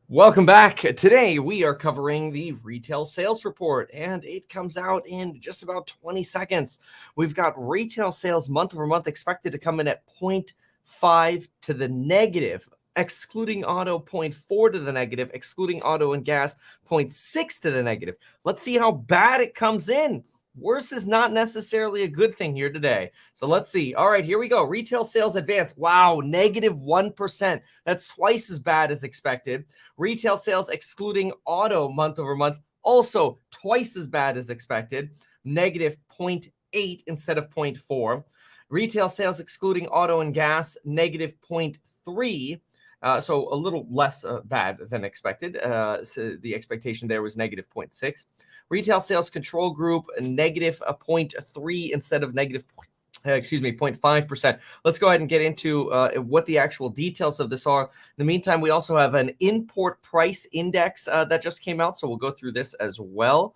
Welcome back. Today we are covering the retail sales report, and it comes out in just about 20 seconds. We've got retail sales month over month expected to come in at 0.5 to the negative, excluding auto, 0.4 to the negative, excluding auto and gas, 0.6 to the negative. Let's see how bad it comes in. Worse is not necessarily a good thing here today. So let's see. All right, here we go. Retail sales advance. Wow, negative 1%. That's twice as bad as expected. Retail sales excluding auto month over month, also twice as bad as expected, negative 0.8 instead of 0.4. Retail sales excluding auto and gas, negative 0.3. So a little less bad than expected. So the expectation there was negative 0.6. Retail sales control group, negative 0.3 instead of negative 0.5%. Let's go ahead and get into what the actual details of this are. In the meantime, we also have an import price index that just came out, so we'll go through this as well.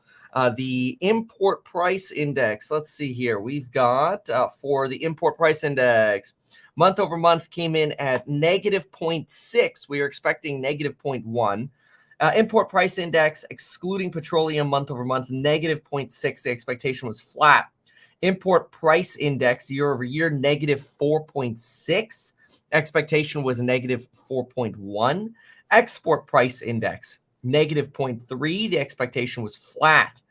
The import price index, let's see here. We've got for the import price index, month over month came in at negative 0.6. We are expecting negative 0.1. Import price index, excluding petroleum month over month, negative 0.6. The expectation was flat. Import price index year over year, negative 4.6. Expectation was negative 4.1. Export price index, negative 0.3. The expectation was flat.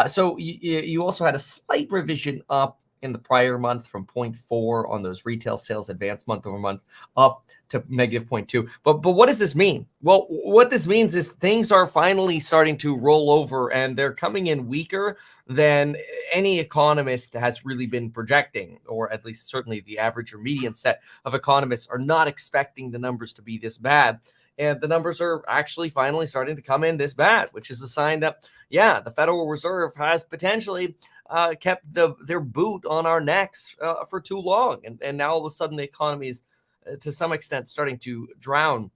So you also had a slight revision up in the prior month from 0.4 on those retail sales advance month over month up to negative 0.2. But what does this mean? Well, what this means is things are finally starting to roll over, and they're coming in weaker than any economist has really been projecting, or at least certainly the average or median set of economists are not expecting the numbers to be this bad. And the numbers are actually finally starting to come in this bad, which is a sign that, yeah, the Federal Reserve has potentially kept their boot on our necks for too long. And now all of a sudden the economy is, to some extent, starting to drown.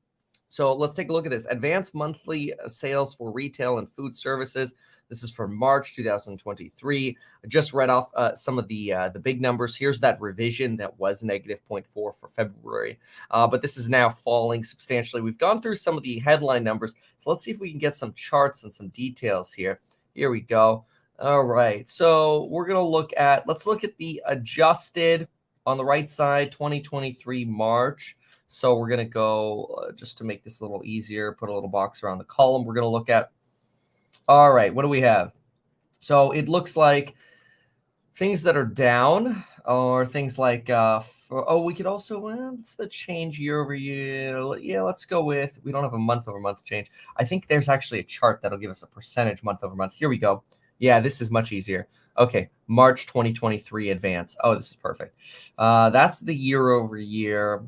So let's take a look at this. Advanced monthly sales for retail and food services. This is for March 2023. I just read off some of the big numbers. Here's that revision that was negative 0.4 for February. But this is now falling substantially. We've gone through some of the headline numbers. So let's see if we can get some charts and some details here. Here we go. All right. So we're going to let's look at the adjusted on the right side, 2023 March. So we're going to go, just to make this a little easier, put a little box around the column. We're going to look at, all right, what do we have? So it looks like things that are down are things like, we could also, it's the change year over year. Yeah, let's go with, we don't have a month over month change. I think there's actually a chart that'll give us a percentage month over month. Here we go. Yeah, this is much easier. Okay, March 2023 advance. Oh, this is perfect. That's the year over year.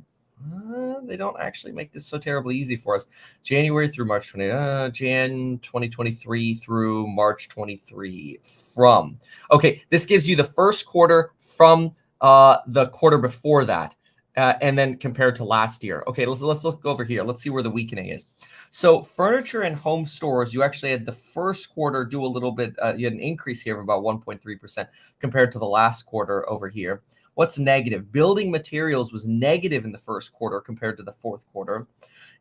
They don't actually make this so terribly easy for us. January through March 2023 through March 23 from. Okay, this gives you the first quarter from the quarter before that. And then compared to last year. Okay, let's look over here. Let's see where the weakening is. So furniture and home stores, you actually had the first quarter do a little bit, you had an increase here of about 1.3% compared to the last quarter over here. What's negative? Building materials was negative in the first quarter compared to the fourth quarter.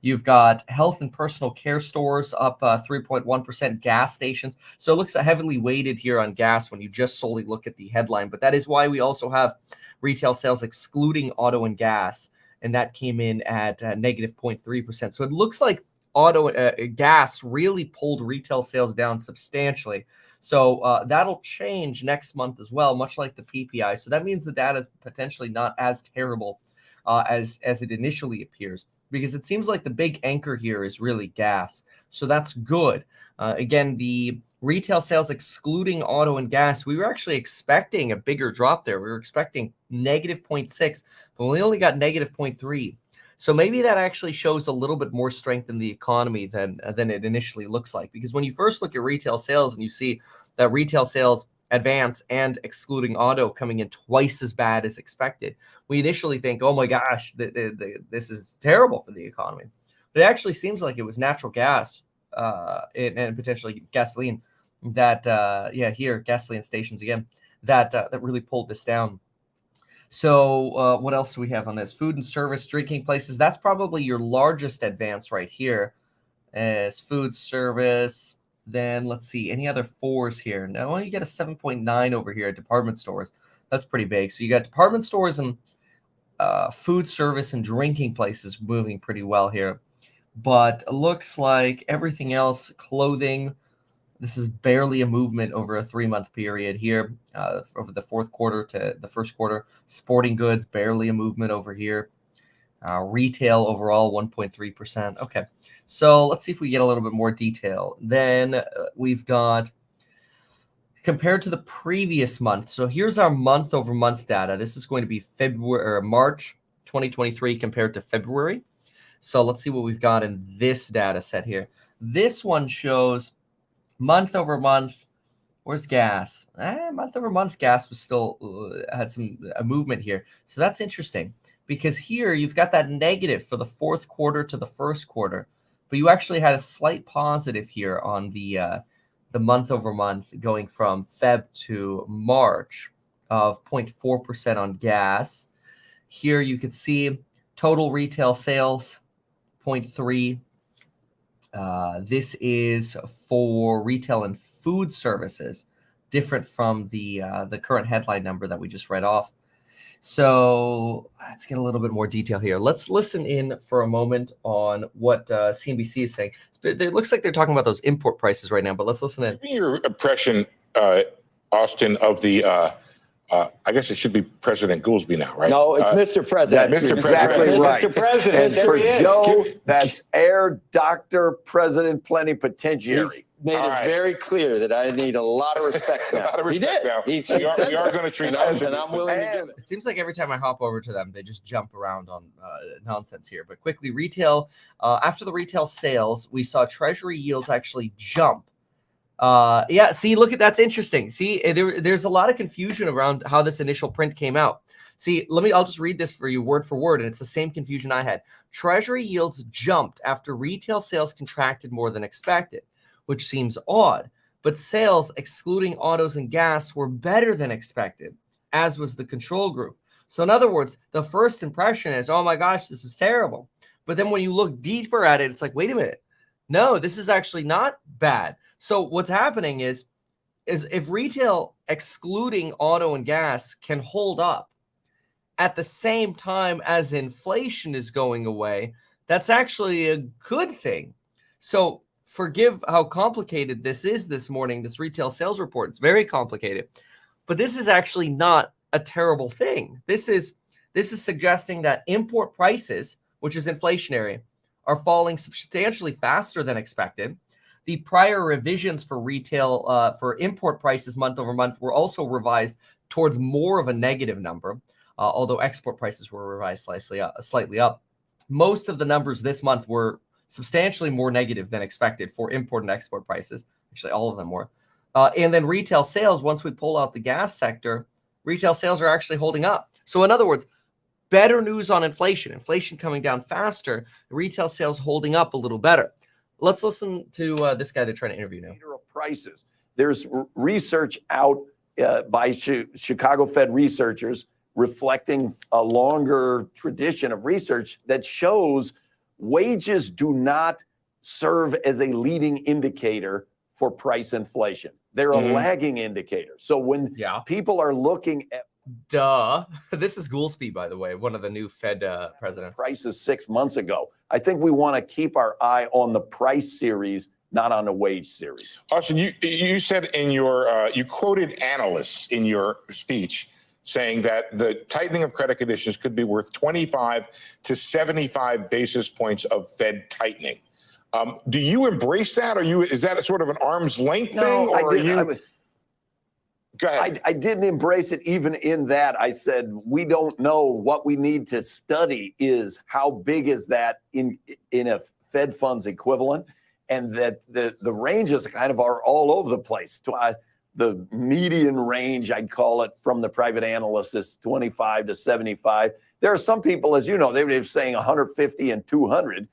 You've got health and personal care stores up 3.1%, gas stations. So it looks heavily weighted here on gas when you just solely look at the headline. But that is why we also have retail sales excluding auto and gas, and that came in at negative 0.3%. So it looks like gas really pulled retail sales down substantially. So that'll change next month as well, much like the PPI. So that means the data is potentially not as terrible as it initially appears, because it seems like the big anchor here is really gas. So that's good. Again, the retail sales excluding auto and gas, we were actually expecting a bigger drop there. We were expecting negative 0.6, but we only got negative 0.3. So maybe that actually shows a little bit more strength in the economy than it initially looks like. Because when you first look at retail sales and you see that retail sales advance and excluding auto coming in twice as bad as expected, we initially think, oh my gosh, this is terrible for the economy. But it actually seems like it was natural gas and potentially gasoline that, here, gasoline stations again, that really pulled this down. So what else do we have on this? Food and service, drinking places. That's probably your largest advance right here. as food service. Then let's see, any other 4s here? No, you get a 7.9 over here at department stores. That's pretty big. So you got department stores and food service and drinking places moving pretty well here. But it looks like everything else, clothing, this is barely a movement over a 3-month period here, over the fourth quarter to the first quarter. Sporting goods, barely a movement over here. Retail overall, 1.3%. Okay, so let's see if we get a little bit more detail. Then we've got compared to the previous month. So here's our month-over-month data. This is going to be February or March 2023 compared to February. So let's see what we've got in this data set here. This one shows month over month. Where's gas? Month over month, gas was still had a movement here. So that's interesting because here you've got that negative for the fourth quarter to the first quarter, but you actually had a slight positive here on the month over month going from Feb to March of 0.4% on gas. Here you can see total retail sales 0.3. This is for retail and food services, different from the current headline number that we just read off. So let's get a little bit more detail here. Let's listen in for a moment on what CNBC is saying. It looks like they're talking about those import prices right now, but let's listen in. Your impression, Austin, of the I guess it should be President Goolsbee now, right? No, it's Mr. President. That's Mr. exactly President. right. Mr. President. And There for he is. Joe, that's Air Dr. President Plenipotentiary. He's made All it right. very clear that I need a lot of respect now. A lot of respect he did. now. He said We are going to treat us, and I'm willing to give it. It seems like every time I hop over to them, they just jump around on nonsense here. But quickly, retail, after the retail sales, we saw Treasury yields actually jump. Yeah, see, look at that's interesting. See, there's a lot of confusion around how this initial print came out. See, I'll just read this for you word for word, and it's the same confusion I had. Treasury yields jumped after retail sales contracted more than expected, which seems odd. But sales, excluding autos and gas, were better than expected, as was the control group. So in other words, the first impression is, oh my gosh, this is terrible. But then when you look deeper at it, it's like, wait a minute. No, this is actually not bad. So what's happening is if retail excluding auto and gas can hold up at the same time as inflation is going away, that's actually a good thing. So forgive how complicated this is this morning, this retail sales report. It's very complicated, but this is actually not a terrible thing. This is suggesting that import prices, which is inflationary, are falling substantially faster than expected. The prior revisions for retail, for import prices month over month were also revised towards more of a negative number, although export prices were revised slightly up. Most of the numbers this month were substantially more negative than expected for import and export prices. Actually, all of them were. And then retail sales, once we pull out the gas sector, retail sales are actually holding up. So in other words, better news on inflation. Inflation coming down faster, retail sales holding up a little better. Let's listen to this guy they're trying to interview now. Prices. There's research out by Chicago Fed researchers reflecting a longer tradition of research that shows wages do not serve as a leading indicator for price inflation. They're a lagging indicator. So when people are looking at This is Goolsbee, by the way, one of the new Fed presidents. Prices 6 months ago, I think we want to keep our eye on the price series, not on the wage series. Austin, you said in your you quoted analysts in your speech saying that the tightening of credit conditions could be worth 25 to 75 basis points of Fed tightening. Do you embrace that? Is that a sort of an arm's length thing? Or Go ahead. I didn't embrace it even in that. I said, we don't know. What we need to study is how big is that in a Fed funds equivalent, and that the ranges kind of are all over the place. The median range, I'd call it, from the private analysts is 25 to 75. There are some people, as you know, they were saying 150 and 200.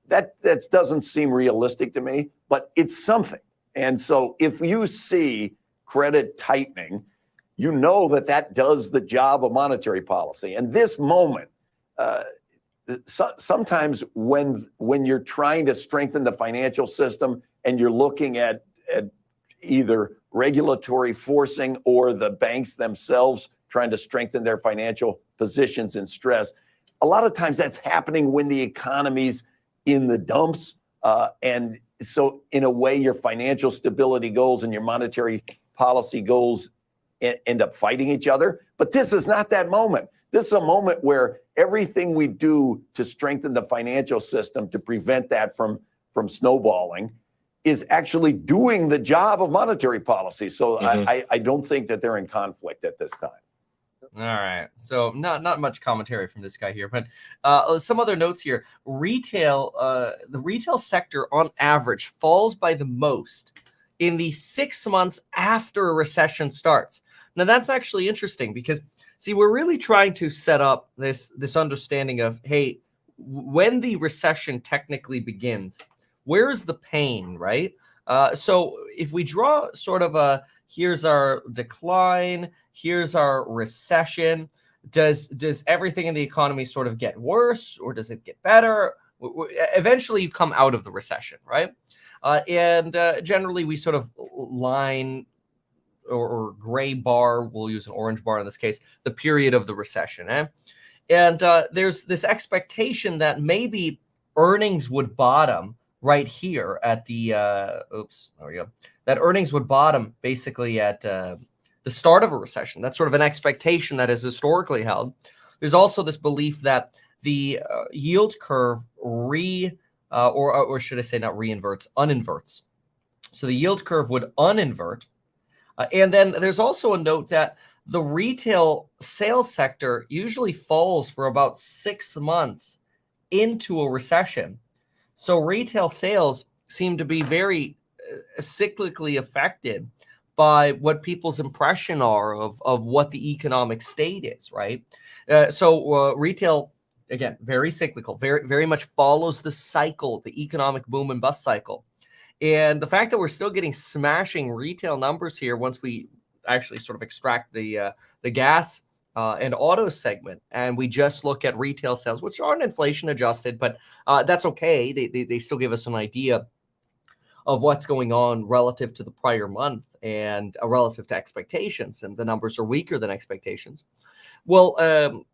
That doesn't seem realistic to me, but it's something. And so if you see credit tightening, you know that does the job of monetary policy. And this moment, sometimes when you're trying to strengthen the financial system and you're looking at either regulatory forcing or the banks themselves trying to strengthen their financial positions in stress, a lot of times that's happening when the economy's in the dumps. And so in a way, your financial stability goals and your monetary policy goals end up fighting each other. But this is not that moment. This is a moment where everything we do to strengthen the financial system to prevent that from snowballing is actually doing the job of monetary policy. So I don't think that they're in conflict at this time. All right. So not much commentary from this guy here, but some other notes here. The retail sector on average falls by the most in the 6 months after a recession starts. Now that's actually interesting because see, we're really trying to set up this understanding of, hey, when the recession technically begins, where's the pain, right? So if we draw sort of here's our decline, here's our recession, does everything in the economy sort of get worse or does it get better? Eventually you come out of the recession, right? And generally we sort of line or gray bar, we'll use an orange bar in this case, the period of the recession. And there's this expectation that maybe earnings would bottom right here at the, there we go. That earnings would bottom basically at the start of a recession. That's sort of an expectation that is historically held. There's also this belief that the yield curve or should I say not reinverts, uninverts. So the yield curve would uninvert. And then there's also a note that the retail sales sector usually falls for about 6 months into a recession. So retail sales seem to be very cyclically affected by what people's impression are of what the economic state is, right? So retail, again, very cyclical, very, very much follows the cycle, the economic boom and bust cycle. And the fact that we're still getting smashing retail numbers here once we actually sort of extract the gas and auto segment, and we just look at retail sales, which aren't inflation adjusted, but that's okay. They still give us an idea of what's going on relative to the prior month and relative to expectations, and the numbers are weaker than expectations. Well,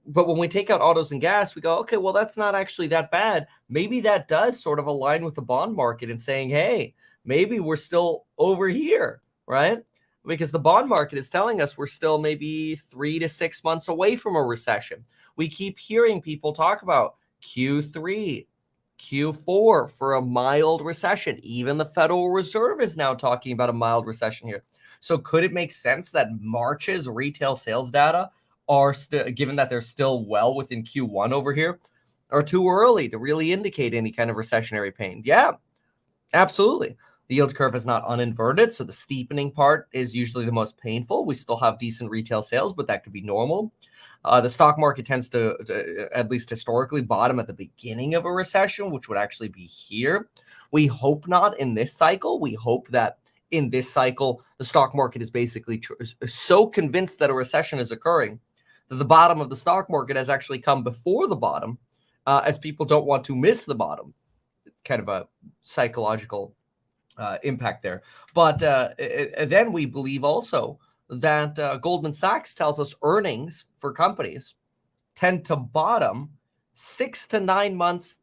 but when we take out autos and gas, we go, okay, well, that's not actually that bad. Maybe that does sort of align with the bond market and saying, hey, maybe we're still over here, right? Because the bond market is telling us we're still maybe 3 to 6 months away from a recession. We keep hearing people talk about Q3, Q4 for a mild recession. Even the Federal Reserve is now talking about a mild recession here. So could it make sense that March's retail sales data are still, given that they're still well within Q1 over here, are too early to really indicate any kind of recessionary pain? Yeah, absolutely. The yield curve is not uninverted, so the steepening part is usually the most painful. We still have decent retail sales, but that could be normal. The stock market tends to, at least historically, bottom at the beginning of a recession, which would actually be here. We hope not in this cycle. We hope that in this cycle, the stock market is basically so convinced that a recession is occurring that the bottom of the stock market has actually come before the bottom, as people don't want to miss the bottom. Kind of a psychological impact there. But then we believe also that Goldman Sachs tells us earnings for companies tend to bottom 6 to 9 months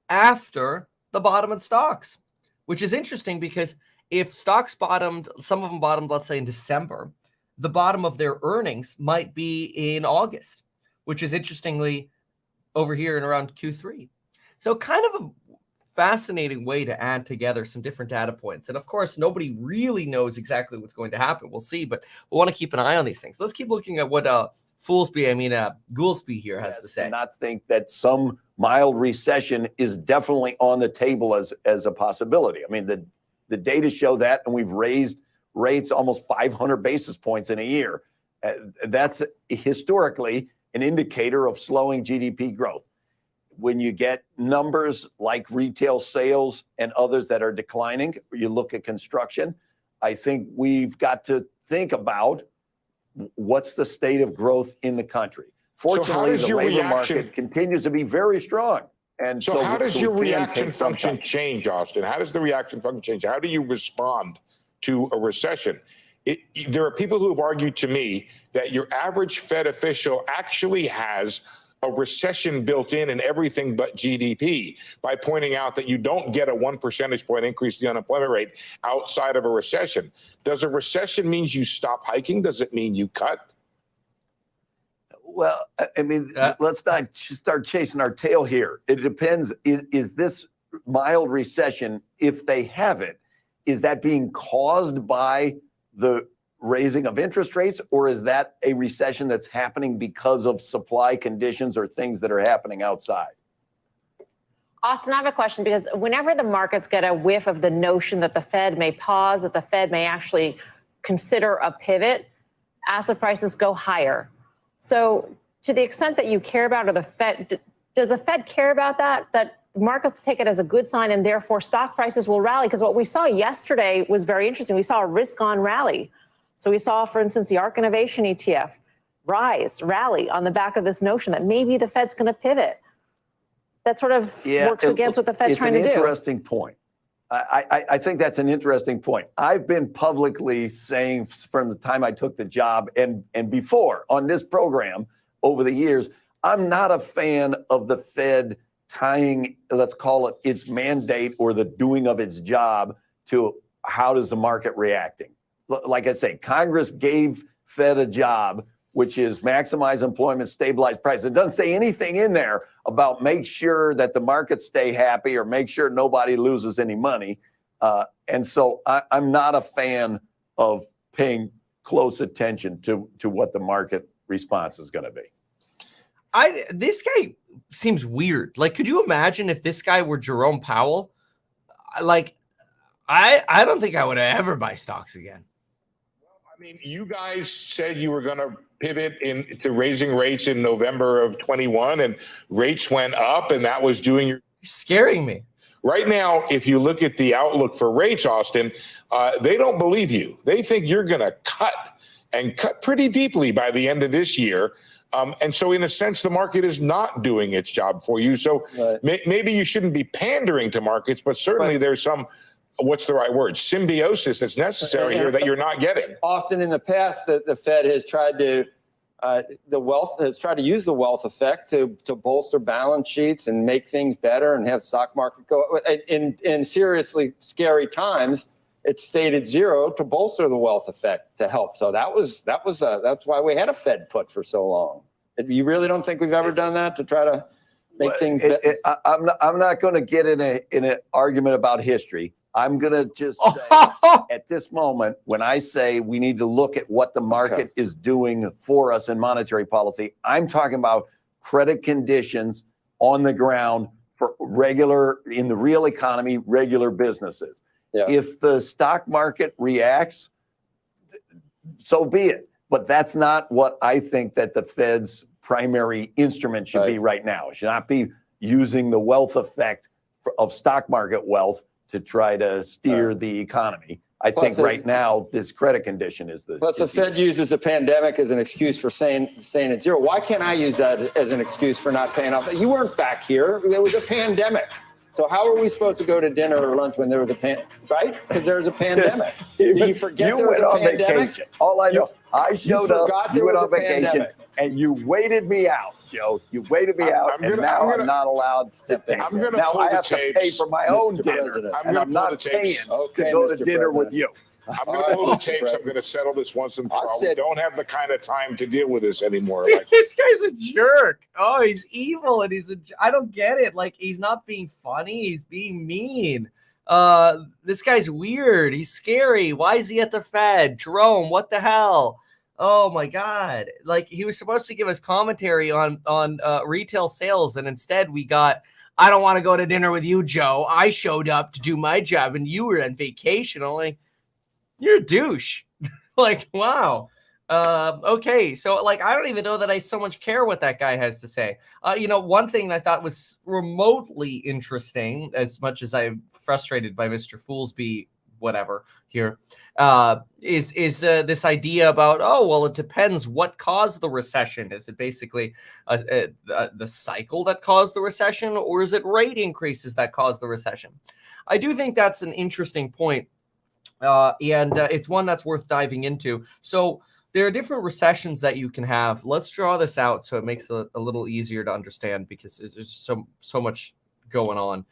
after the bottom in stocks, which is interesting because if stocks bottomed, some of them bottomed, let's say in December, the bottom of their earnings might be in August, which is interestingly over here in around Q3. So kind of a fascinating way to add together some different data points. And of course, nobody really knows exactly what's going to happen. We'll see, but we want to keep an eye on these things. Let's keep looking at what Goolsby here has to say. Not think that some mild recession is definitely on the table as a possibility. I mean, the data show that, and we've raised rates almost 500 basis points in a year. That's historically an indicator of slowing GDP growth. When you get numbers like retail sales and others that are declining, you look at construction, I think we've got to think about what's the state of growth in the country. Fortunately, does the your labor reaction- market continues to be very strong. And So how does we your can reaction take some function time. change, Austin? How does the reaction function change? How do you respond to a recession? There are people who have argued to me that your average Fed official actually has a recession built in everything but GDP, by pointing out that you don't get a 1 percentage point increase in the unemployment rate outside of a recession. Does a recession means you stop hiking? Does it mean you cut? Well, I mean, let's not start chasing our tail here. It depends. Is this mild recession, if they have it, is that being caused by the raising of interest rates, or is that a recession that's happening because of supply conditions or things that are happening outside? Austin, I have a question, because whenever the markets get a whiff of the notion that the Fed may pause, that the Fed may actually consider a pivot, asset prices go higher. So to the extent that you care about, or the Fed, does the Fed care about that markets take it as a good sign and therefore stock prices will rally? Because what we saw yesterday was very interesting. We saw a risk-on rally. So we saw, for instance, the ARK Innovation ETF rally on the back of this notion that maybe the Fed's going to pivot. That sort of works against what the Fed's trying to do. It's an interesting point. I think that's an interesting point. I've been publicly saying from the time I took the job and before on this program over the years, I'm not a fan of the Fed tying, let's call it, its mandate or the doing of its job to how does the market reacting. Like I say, Congress gave Fed a job, which is maximize employment, stabilize prices. It doesn't say anything in there about make sure that the markets stay happy or make sure nobody loses any money. And so I'm not a fan of paying close attention to what the market response is going to be. This guy seems weird. Like, could you imagine if this guy were Jerome Powell? Like, I don't think I would ever buy stocks again. I mean, you guys said you were going to pivot into raising rates in November of 21, and rates went up, and that was doing your... You're scaring me. Right now, if you look at the outlook for rates, Austin, they don't believe you. They think you're going to cut pretty deeply by the end of this year. And so in a sense, the market is not doing its job for you. So maybe you shouldn't be pandering to markets, but certainly there's some, what's the right word, symbiosis that's necessary here that you're not getting. Austin, in the past, the Fed has tried to use the wealth effect to bolster balance sheets and make things better and have stock market go. In seriously scary times, it stayed at zero to bolster the wealth effect to help. So that's why we had a Fed put for so long. You really don't think we've ever done that to try to make things better? I'm not going to get in an argument about history. I'm going to just say at this moment, when I say we need to look at what the market is doing for us in monetary policy, I'm talking about credit conditions on the ground for in the real economy, regular businesses. Yeah. If the stock market reacts, so be it. But that's not what I think that the Fed's primary instrument should be right now. It should not be using the wealth effect of stock market wealth to try to steer the economy. I think right now this credit condition is the. Plus, the Fed uses the pandemic as an excuse for saying it's zero. Why can't I use that as an excuse for not paying off? You weren't back here. There was a pandemic. So how are we supposed to go to dinner or lunch when there was a right? Because there was a pandemic. Did you forget there was a pandemic? Vacation. All I know, I showed up. You went on vacation, and you waited me out, Joe. You waited me out, and now I'm not allowed to pay. Now I have to pay for my own dinner, and I'm not paying to go to dinner with you. I'm going to pull the tapes. I'm going to settle this once and for all. We don't have the kind of time to deal with this anymore. This guy's a jerk. Oh, he's evil, and I don't get it. Like, he's not being funny. He's being mean. This guy's weird. He's scary. Why is he at the Fed? Jerome, what the hell? Oh my God. Like, he was supposed to give us commentary on retail sales, and instead we got, I don't want to go to dinner with you, Joe. I showed up to do my job, and you were on vacation. I'm like, you're a douche. Like, wow. Okay. So, like, I don't even know that I so much care what that guy has to say. One thing I thought was remotely interesting, as much as I'm frustrated by Mr. Foolsby whatever here, is this idea about, oh, well, it depends what caused the recession. Is it basically the cycle that caused the recession, or is it rate increases that caused the recession? I do think that's an interesting point, and it's one that's worth diving into. So there are different recessions that you can have. Let's draw this out so it makes it a little easier to understand, because there's so much going on.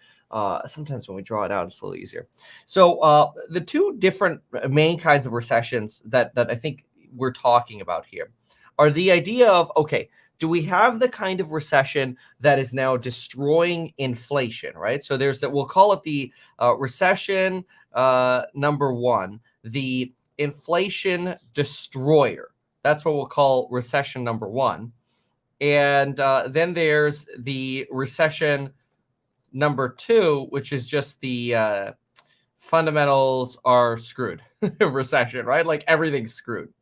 Sometimes when we draw it out, it's a little easier. So the two different main kinds of recessions that I think we're talking about here are the idea of, okay, do we have the kind of recession that is now destroying inflation, right? So there's that, we'll call it the recession number one, the inflation destroyer. That's what we'll call recession number one. And then there's the recession number two, which is just the fundamentals are screwed recession, right? Like everything's screwed.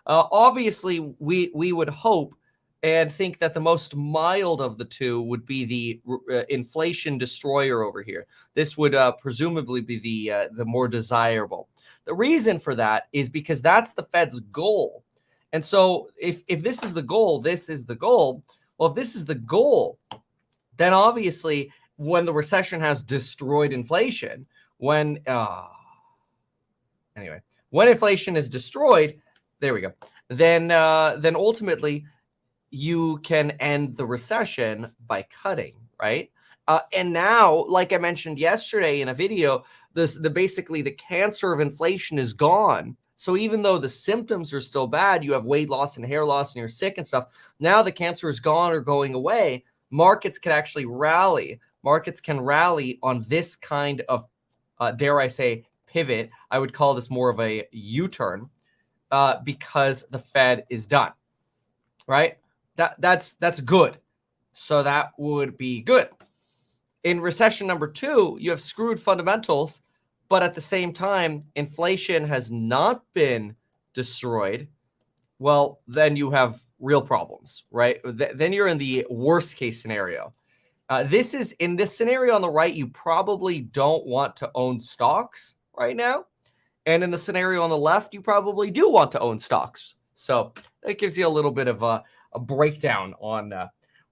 Obviously, we would hope and think that the most mild of the two would be the inflation destroyer over here. This would presumably be the more desirable. The reason for that is because that's the Fed's goal. And so if this is the goal, this is the goal. Well, if this is the goal, then obviously when the recession has destroyed inflation, when inflation is destroyed, there we go. Then ultimately you can end the recession by cutting, right? And now, like I mentioned yesterday in a video, basically the cancer of inflation is gone. So even though the symptoms are still bad, you have weight loss and hair loss and you're sick and stuff, now the cancer is gone or going away. Markets can actually rally. Markets can rally on this kind of, dare I say, pivot. I would call this more of a U-turn, because the Fed is done, right? That's good. So that would be good. In recession number two, you have screwed fundamentals, but at the same time, inflation has not been destroyed. Well, then you have real problems, right? Then you're in the worst case scenario. This is in this scenario on the right, you probably don't want to own stocks right now. And in the scenario on the left, you probably do want to own stocks. So that gives you a little bit of a breakdown on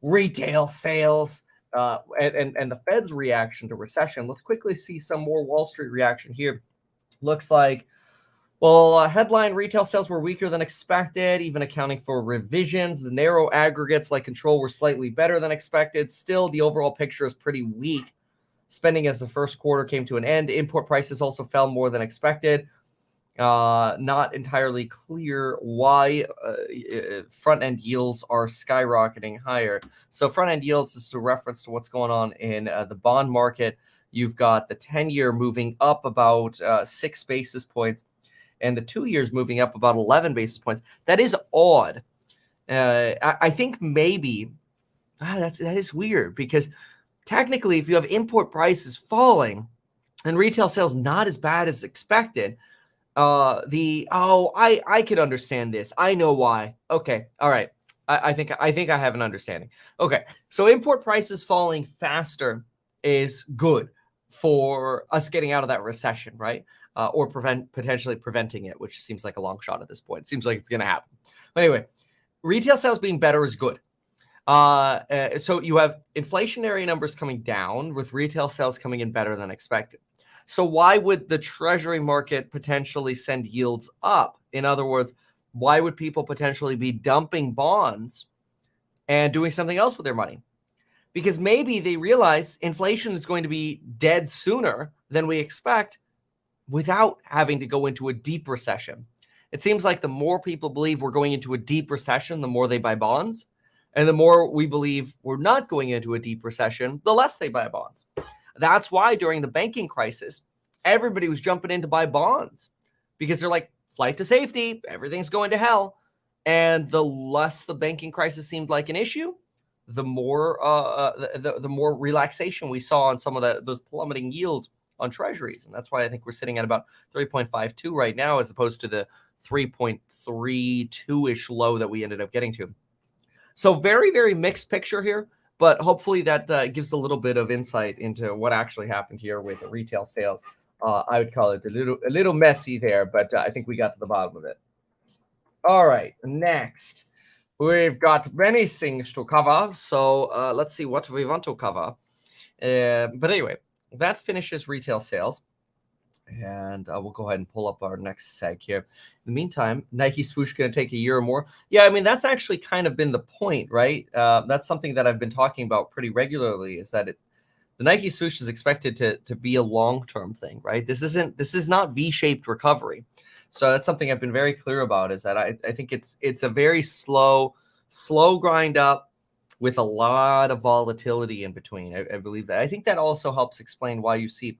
retail sales and the Fed's reaction to recession. Let's quickly see some more Wall Street reaction here. Looks like, well, headline retail sales were weaker than expected, even accounting for revisions. The narrow aggregates like control were slightly better than expected. Still, the overall picture is pretty weak. Spending as the first quarter came to an end. Import prices also fell more than expected. Not entirely clear why front-end yields are skyrocketing higher. So front-end yields is a reference to what's going on in the bond market. You've got the 10-year moving up about 6 basis points, and the 2 years moving up about 11 basis points. That is odd. I think maybe that is weird, because technically, if you have import prices falling and retail sales not as bad as expected, I could understand this. I know why. Okay, all right. I think I have an understanding. Okay, so import prices falling faster is good for us getting out of that recession, right? Or potentially preventing it, which seems like a long shot at this point. Seems like it's going to happen. But anyway, retail sales being better is good. So you have inflationary numbers coming down with retail sales coming in better than expected. So why would the treasury market potentially send yields up? In other words, why would people potentially be dumping bonds and doing something else with their money? Because maybe they realize inflation is going to be dead sooner than we expect without having to go into a deep recession. It seems like the more people believe we're going into a deep recession, the more they buy bonds. And the more we believe we're not going into a deep recession, the less they buy bonds. That's why during the banking crisis, everybody was jumping in to buy bonds, because they're like, flight to safety, everything's going to hell. And the less the banking crisis seemed like an issue, the more the more relaxation we saw on some of those plummeting yields on treasuries. And that's why I think we're sitting at about 3.52 right now, as opposed to the 3.32-ish low that we ended up getting to. So very, very mixed picture here, but hopefully that gives a little bit of insight into what actually happened here with the retail sales I would call it a little messy there, but I think we got to the bottom of it. All right, next. We've got many things to cover, so let's see what we want to cover. But anyway, that finishes retail sales. And we'll go ahead and pull up our next seg here. In the meantime, Nike Swoosh going to take a year or more. Yeah, I mean, that's actually kind of been the point, right? That's something that I've been talking about pretty regularly, is that the Nike Swoosh is expected to be a long-term thing, right? This is not V-shaped recovery. So that's something I've been very clear about, is that I think it's a very slow grind up with a lot of volatility in between. I believe that. I think that also helps explain why you see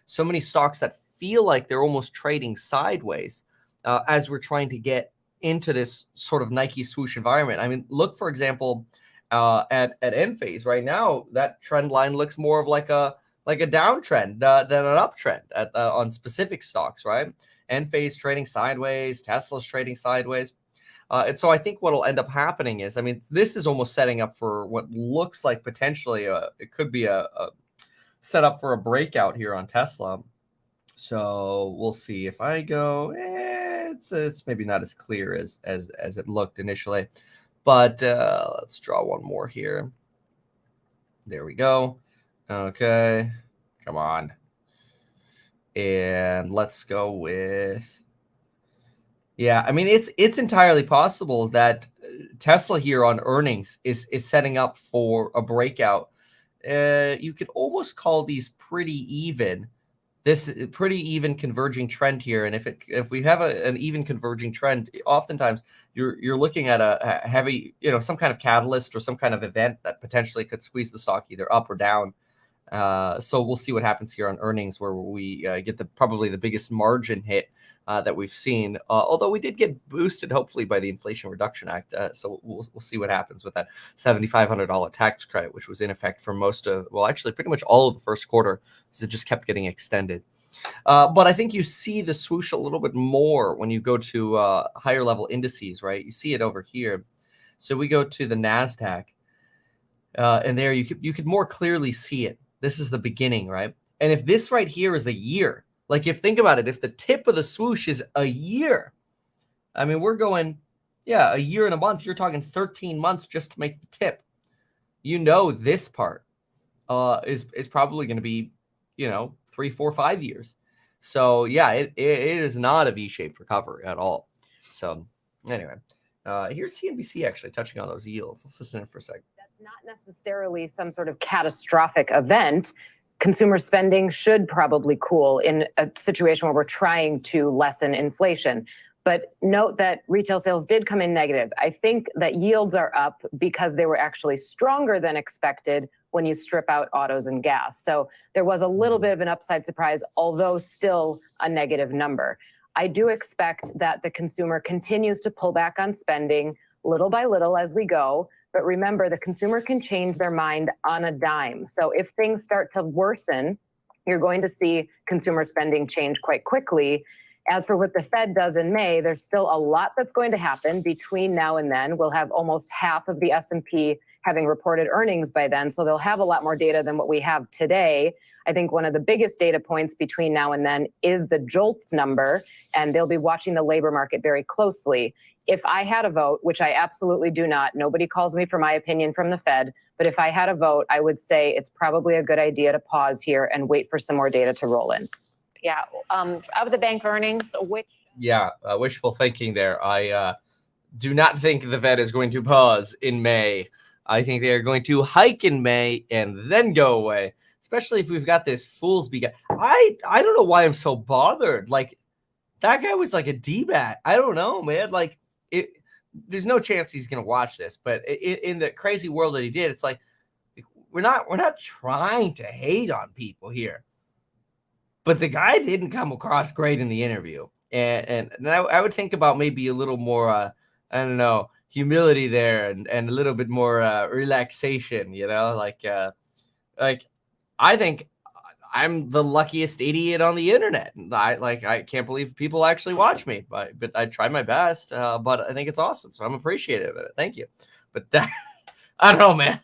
so many stocks that feel like they're almost trading sideways as we're trying to get into this sort of Nike Swoosh environment. I mean, look, for example, at end phase right now, that trend line looks more of like a downtrend than an uptrend on specific stocks, right? End phase trading sideways, Tesla's trading sideways. And so I think what will end up happening is, I mean, this is almost setting up for what looks like potentially it could be a set up for a breakout here on Tesla. So we'll see. If I go, it's maybe not as clear as it looked initially, but let's draw one more here. There we go. Okay, come on, and let's go with. Yeah, I mean, it's entirely possible that Tesla here on earnings is setting up for a breakout. You could almost call these pretty even. This pretty even converging trend here, and if we have an even converging trend, oftentimes you're looking at a heavy, some kind of catalyst or some kind of event that potentially could squeeze the stock either up or down. So we'll see what happens here on earnings, where we get probably the biggest margin hit that we've seen. Although we did get boosted, hopefully, by the Inflation Reduction Act. So we'll see what happens with that $7,500 tax credit, which was in effect for pretty much all of the first quarter, because it just kept getting extended. But I think you see the swoosh a little bit more when you go to higher level indices, right? You see it over here. So we go to the NASDAQ, and there you could more clearly see it. This is the beginning, right? And if this right here is a year, like think about it, if the tip of the swoosh is a year, I mean, we're going, a year and a month. You're talking 13 months just to make the tip. This part is probably going to be, 3, 4, 5 years. So it is not a V-shaped recovery at all. So anyway, here's CNBC actually touching on those yields. Let's listen in for a second. That's not necessarily some sort of catastrophic event. Consumer spending should probably cool in a situation where we're trying to lessen inflation. But note that retail sales did come in negative. I think that yields are up because they were actually stronger than expected when you strip out autos and gas. So there was a little bit of an upside surprise, although still a negative number. I do expect that the consumer continues to pull back on spending little by little as we go. But remember, the consumer can change their mind on a dime. So if things start to worsen, you're going to see consumer spending change quite quickly. As for what the Fed does in May, there's still a lot that's going to happen between now and then. We'll have almost half of the S&P having reported earnings by then, so they'll have a lot more data than what we have today. I think one of the biggest data points between now and then is the JOLTS number, and they'll be watching the labor market very closely. If I had a vote, which I absolutely do not, nobody calls me for my opinion from the Fed, but if I had a vote, I would say it's probably a good idea to pause here and wait for some more data to roll in. Yeah. Of the bank earnings, which. Yeah. Wishful thinking there. I do not think the Fed is going to pause in May. I think they are going to hike in May and then go away, especially if we've got this fool's begat. I don't know why I'm so bothered. Like, that guy was like a D-bat. I don't know, man. Like, there's no chance he's going to watch this, but in the crazy world that he did, it's like, we're not trying to hate on people here, but the guy didn't come across great in the interview. And I would think about maybe a little more, I don't know, humility there and a little bit more relaxation, like I think I'm the luckiest idiot on the internet. I can't believe people actually watch me, but I try my best. But I think it's awesome, so I'm appreciative of it. Thank you. But that, I don't know, man.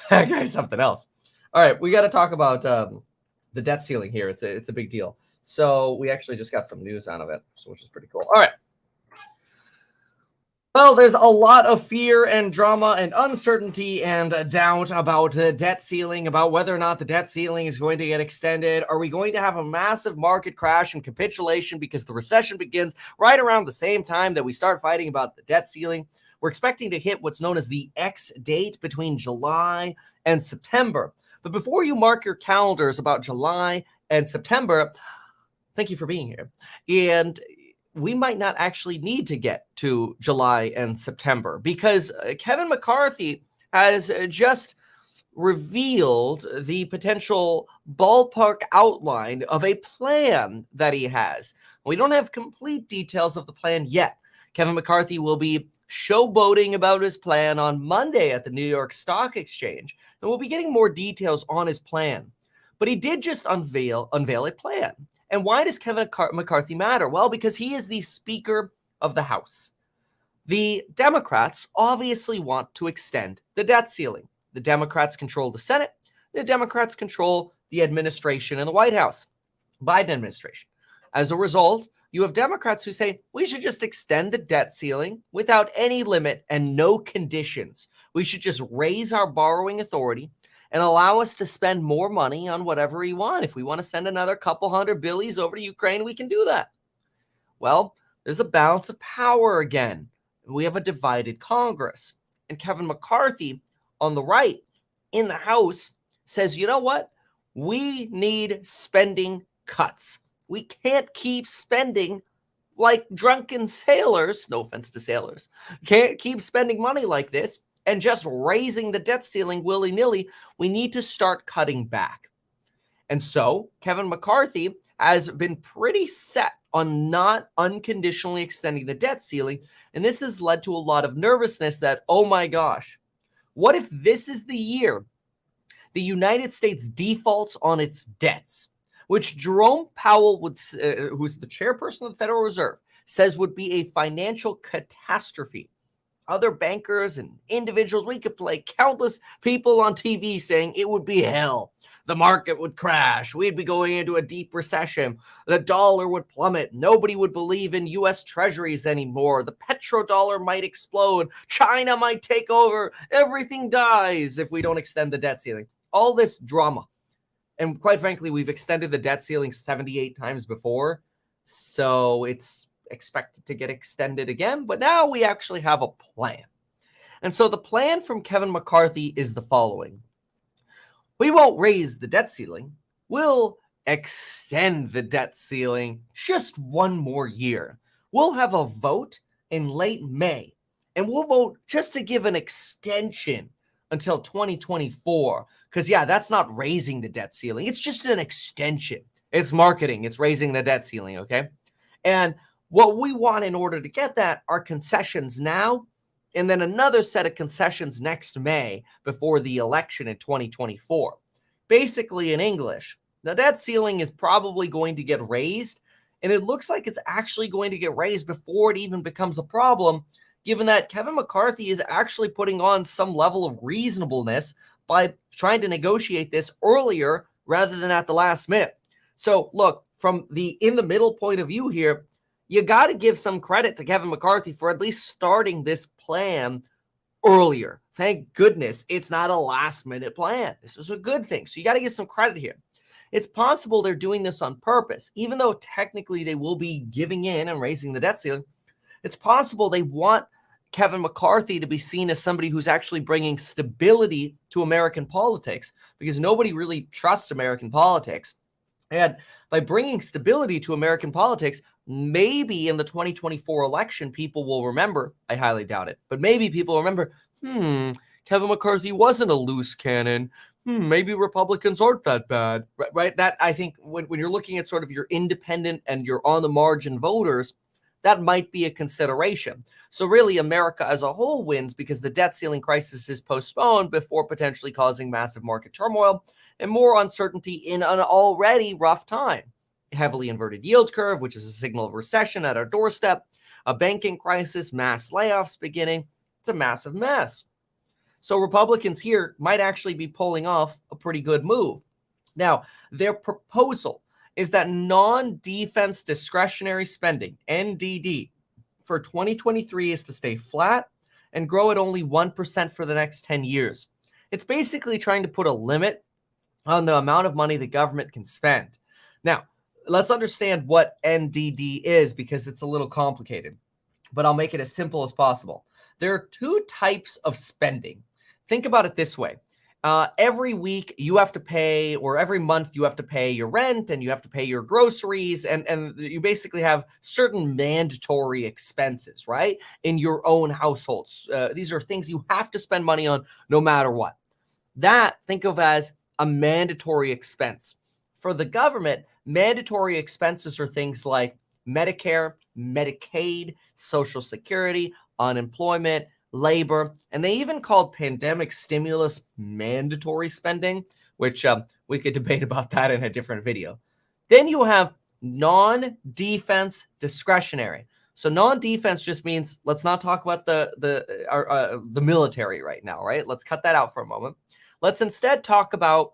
That guy's something else. All right, we got to talk about the debt ceiling here. It's a big deal. So we actually just got some news out of it, which is pretty cool. All right. Well, there's a lot of fear and drama and uncertainty and doubt about the debt ceiling, about whether or not the debt ceiling is going to get extended. Are we going to have a massive market crash and capitulation because the recession begins right around the same time that we start fighting about the debt ceiling? We're expecting to hit what's known as the X date between July and September. But before you mark your calendars about July and September, thank you for being here. And we might not actually need to get to July and September because Kevin McCarthy has just revealed the potential ballpark outline of a plan that he has. We don't have complete details of the plan yet. Kevin McCarthy will be showboating about his plan on Monday at the New York Stock Exchange, and we'll be getting more details on his plan. But he did just unveil a plan. And why does Kevin McCarthy matter? Well, because he is the Speaker of the House. The Democrats obviously want to extend the debt ceiling. The Democrats control the Senate. The Democrats control the administration in the White House, Biden administration. As a result, you have Democrats who say we should just extend the debt ceiling without any limit and no conditions. We should just raise our borrowing authority and allow us to spend more money on whatever we want. If we want to send another couple hundred billies over to Ukraine, we can do that. Well, there's a balance of power again. We have a divided Congress. And Kevin McCarthy on the right in the House says, you know what? We need spending cuts. We can't keep spending like drunken sailors. No offense to sailors. Can't keep spending money like this and just raising the debt ceiling willy-nilly. We need to start cutting back. And so Kevin McCarthy has been pretty set on not unconditionally extending the debt ceiling. And this has led to a lot of nervousness that, oh my gosh, what if this is the year the United States defaults on its debts, which Jerome Powell, who's the chairperson of the Federal Reserve, says would be a financial catastrophe. Other bankers and individuals, we could play countless people on TV saying it would be hell. The market would crash. We'd be going into a deep recession. The dollar would plummet. Nobody would believe in U.S. treasuries anymore. The petrodollar might explode. China might take over. Everything dies if we don't extend the debt ceiling. All this drama. And quite frankly, we've extended the debt ceiling 78 times before. So it's expected to get extended again, but now we actually have a plan. And so the plan from Kevin McCarthy is the following. We won't raise the debt ceiling. We'll extend the debt ceiling just one more year. We'll have a vote in late May, and we'll vote just to give an extension until 2024. Because, yeah, that's not raising the debt ceiling. It's just an extension. It's marketing. It's raising the debt ceiling, okay? And what we want in order to get that are concessions now, and then another set of concessions next May before the election in 2024. Basically, in English, the debt ceiling is probably going to get raised, and it looks like it's actually going to get raised before it even becomes a problem, given that Kevin McCarthy is actually putting on some level of reasonableness by trying to negotiate this earlier rather than at the last minute. So, look, from the in-the-middle point of view here, you got to give some credit to Kevin McCarthy for at least starting this plan earlier. Thank goodness it's not a last-minute plan. This is a good thing. So you got to give some credit here. It's possible they're doing this on purpose, even though technically they will be giving in and raising the debt ceiling. It's possible they want Kevin McCarthy to be seen as somebody who's actually bringing stability to American politics, because nobody really trusts American politics. And by bringing stability to American politics, maybe in the 2024 election, people will remember, I highly doubt it, but maybe people remember, Kevin McCarthy wasn't a loose cannon. Maybe Republicans aren't that bad, right? That, I think, when you're looking at sort of your independent and your on the margin voters, that might be a consideration. So really, America as a whole wins because the debt ceiling crisis is postponed before potentially causing massive market turmoil and more uncertainty in an already rough time. Heavily inverted yield curve, which is a signal of recession at our doorstep, a banking crisis, mass layoffs beginning. It's a massive mess. So Republicans here might actually be pulling off a pretty good move. Now, their proposal is that non-defense discretionary spending, NDD, for 2023 is to stay flat and grow at only 1% for the next 10 years. It's basically trying to put a limit on the amount of money the government can spend. Now, let's understand what NDD is because it's a little complicated, but I'll make it as simple as possible. There are two types of spending. Think about it this way. Every week you have to pay, or every month you have to pay your rent and you have to pay your groceries, and you basically have certain mandatory expenses, right, in your own households. These are things you have to spend money on no matter what. That, think of as a mandatory expense. For the government, mandatory expenses are things like Medicare, Medicaid, Social Security, unemployment, labor, and they even called pandemic stimulus mandatory spending, which we could debate about that in a different video. Then you have non-defense discretionary. So non-defense just means let's not talk about the military right now, right? Let's cut that out for a moment. Let's instead talk about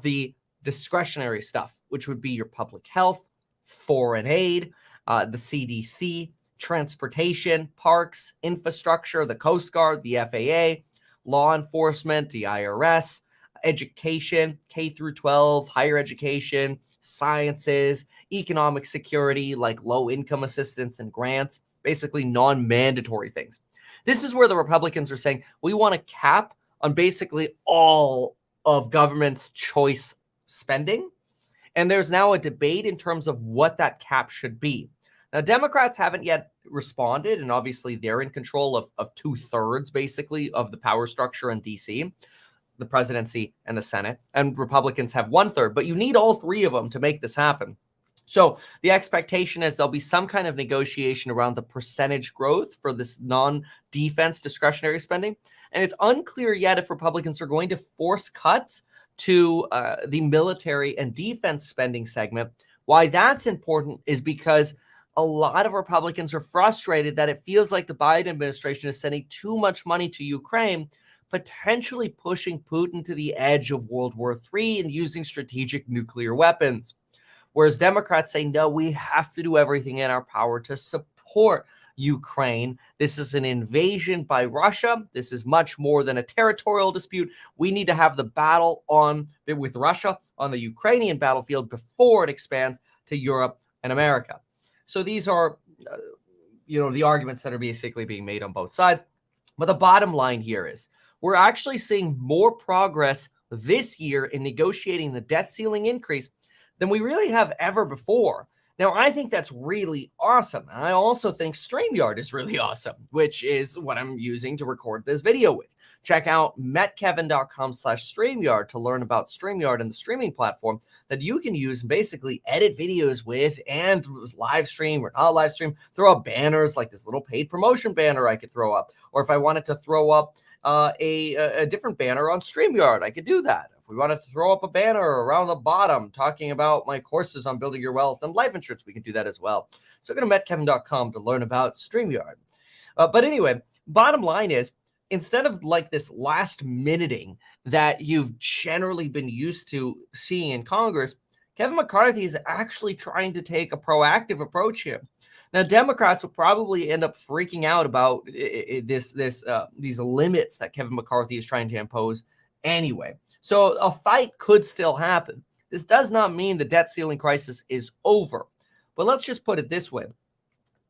the discretionary stuff, which would be your public health, foreign aid, the CDC, transportation, parks, infrastructure, the Coast Guard, the FAA, law enforcement, the IRS, education, K through 12, higher education, sciences, economic security like low income assistance and grants, basically non-mandatory things. This is where the Republicans are saying we want to cap on basically all of government's choice spending. And there's now a debate in terms of what that cap should be. Now, Democrats haven't yet responded, and obviously they're in control of 2/3 basically of the power structure in DC, the presidency and the Senate, and Republicans have 1/3, but you need all three of them to make this happen. So the expectation is there'll be some kind of negotiation around the percentage growth for this non-defense discretionary spending. And it's unclear yet if Republicans are going to force cuts to the military and defense spending segment. Why that's important is because a lot of Republicans are frustrated that it feels like the Biden administration is sending too much money to Ukraine, potentially pushing Putin to the edge of World War III and using strategic nuclear weapons. Whereas Democrats say, no, we have to do everything in our power to support Ukraine. This is an invasion by Russia. This is much more than a territorial dispute. We need to have the battle with Russia on the Ukrainian battlefield before it expands to Europe and America. So these are, the arguments that are basically being made on both sides. But the bottom line here is we're actually seeing more progress this year in negotiating the debt ceiling increase than we really have ever before. Now, I think that's really awesome. And I also think StreamYard is really awesome, which is what I'm using to record this video with. Check out metkevin.com/StreamYard to learn about StreamYard and the streaming platform that you can use and basically edit videos with and live stream or not live stream. Throw up banners like this little paid promotion banner I could throw up. Or if I wanted to throw up a different banner on StreamYard, I could do that. If we wanted to throw up a banner around the bottom talking about my courses on building your wealth and life insurance, we can do that as well. So go to metkevin.com to learn about StreamYard. But anyway, bottom line is, instead of like this last minuting that you've generally been used to seeing in Congress, Kevin McCarthy is actually trying to take a proactive approach here. Now, Democrats will probably end up freaking out about these limits that Kevin McCarthy is trying to impose anyway. So a fight could still happen. This does not mean the debt ceiling crisis is over. But let's just put it this way.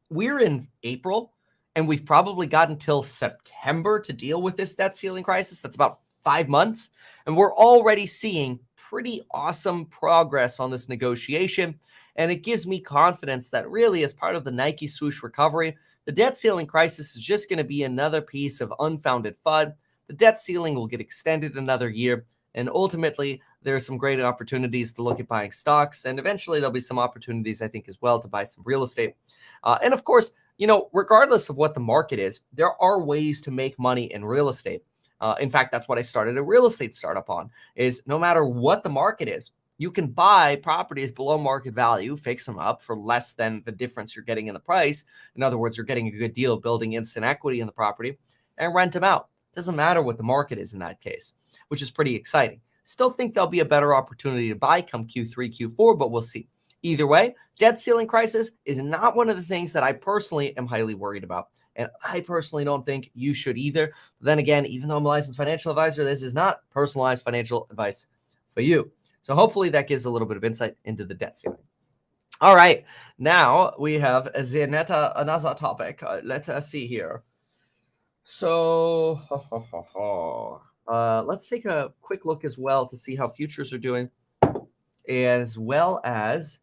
We're in April, and we've probably got until September to deal with this debt ceiling crisis. That's about 5 months. And we're already seeing pretty awesome progress on this negotiation. And it gives me confidence that really, as part of the Nike Swoosh recovery, the debt ceiling crisis is just going to be another piece of unfounded FUD. The debt ceiling will get extended another year. And ultimately, there are some great opportunities to look at buying stocks. And eventually, there'll be some opportunities, I think, as well to buy some real estate. And of course, regardless of what the market is, there are ways to make money in real estate. In fact, that's what I started a real estate startup on, is no matter what the market is, you can buy properties below market value, fix them up for less than the difference you're getting in the price. In other words, you're getting a good deal, building instant equity in the property, and rent them out. Doesn't matter what the market is in that case, which is pretty exciting. Still think there'll be a better opportunity to buy come Q3, Q4, but we'll see. Either way, debt ceiling crisis is not one of the things that I personally am highly worried about. And I personally don't think you should either. But then again, even though I'm a licensed financial advisor, this is not personalized financial advice for you. So hopefully that gives a little bit of insight into the debt ceiling. All right, now we have another topic. Let us see here. So let's take a quick look as well to see how futures are doing, as well as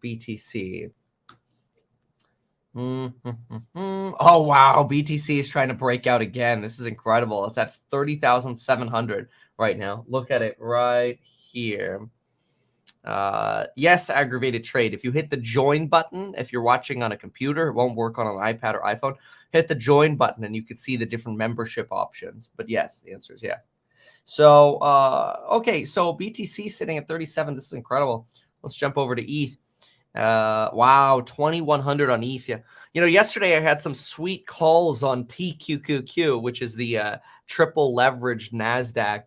BTC. Oh, wow. BTC is trying to break out again. This is incredible. It's at 30,700 right now. Look at it right here. Yes, aggravated trade. If you hit the join button, if you're watching on a computer, it won't work on an iPad or iPhone. Hit the join button and you can see the different membership options. But yes, the answer is yes. So, okay. So BTC sitting at 37. This is incredible. Let's jump over to ETH. Wow, 2,100 on ETH. You know, yesterday I had some sweet calls on TQQQ, which is the triple leveraged NASDAQ.